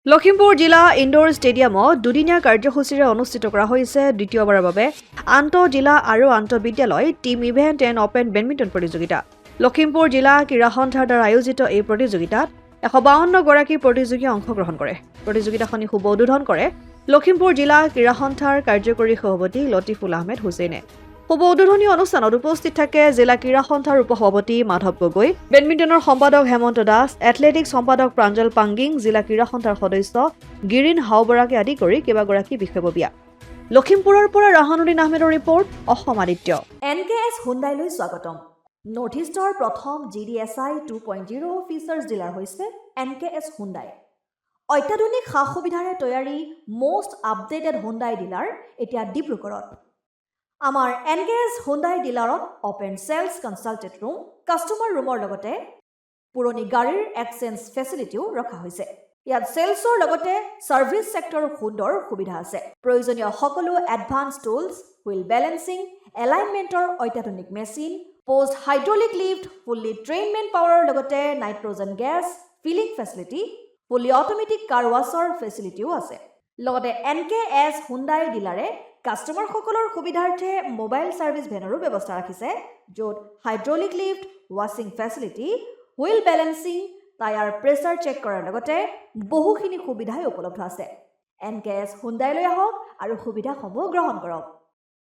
লখিমপুৰ জিলা ইনডোৰ ষ্টেডিয়ামত দুদিনীয়া কাৰ্যসূচীৰে অনুষ্ঠিত কৰা হৈছে দ্বিতীয়বাৰৰ বাবে আন্তঃ জিলা আৰু আন্তঃ বিদ্যালয় team event and open badminton প্ৰতিযোগিতা। লখিমপুৰ জিলা ক্ৰীড়া সন্থাৰ দ্বাৰা আয়োজিত এই প্ৰতিযোগিতাত 152 গৰাকী প্ৰতিযোগীয়ে অংশগ্ৰহণ কৰে। প্ৰতিযোগিতাখনি শুভ উদ্বোধন কৰে লখিমপুৰ জিলা ক্ৰীড়া সন্থাৰ কাৰ্যকৰী সভাপতি লতিফুল আহমেদ হুছেইনে। শুভ উদ্বোধনী অনুষ্ঠানত উপস্থিত থাকে জিলা ক্ৰীড়া সন্থাৰ উপসভাপতি মাধৱ গগৈ, বেডমিণ্টনৰ সম্পাদক হেমন্ত দাস, এথলেটিক্স সম্পাদক প্ৰাঞ্জল পাংগিং, জিলা ক্ৰীড়া সন্থাৰ সদস্য গিৰিন হাওবৰাকে আদি কৰি কেইবাগৰাকী বিষয়ববীয়া। লখিমপুৰৰ পৰা ৰাহানুদ্দিন আহমেদৰ ৰিপৰ্ট, অসম আদিত্য। NKS হুণ্ডাইলৈ স্বাগতম। নৰ্থ ইষ্টৰ প্ৰথম GDSI 2.0 ফিচাৰ্ছ ডিলাৰ হৈছে NKS হুণ্ডাই। অত্যাধুনিক সা সুবিধাৰে তৈয়াৰী মষ্ট আপডেটেড হুণ্ডাই ডিলাৰ এতিয়া ডিব্ৰুগড়ত। আমাৰ NKS হুণ্ডাই ডিলাৰত open sales consulted room, customer ৰুমৰ লগতে পুৰণি গাড়ীৰ এক্সচেঞ্জ ফেচিলিটিও ৰখা হৈছে। ইয়াত চেলছৰ লগতে ছাৰ্ভিচ ছেক্টৰৰ সুন্দৰ সুবিধা আছে। প্ৰয়োজনীয় সকলো এডভান্স টুলছ, হুইল বেলেন্সিং, এলাইনমেণ্টৰ অত্যাধুনিক machine, post hydraulic lift, fully train man পাৱাৰৰ লগতে nitrogen gas filling facility, fully automatic car ৱাছৰ ফেচিলিটিও আছে। লগতে NKS হুণ্ডাই ডিলাৰে কাষ্টমাৰসকলৰ সুবিধাৰ্থে মোবাইল ছাৰ্ভিচ ভেনৰো ব্যৱস্থা ৰাখিছে, য'ত হাইড্ৰলিক লিফ্ট, ৱাছিং facility, wheel balancing, tyre pressure check কৰাৰ লগতে বহুখিনি সুবিধাই উপলব্ধ আছে। NKS হুণ্ডাইলৈ আহক আৰু সুবিধাসমূহ গ্ৰহণ কৰক।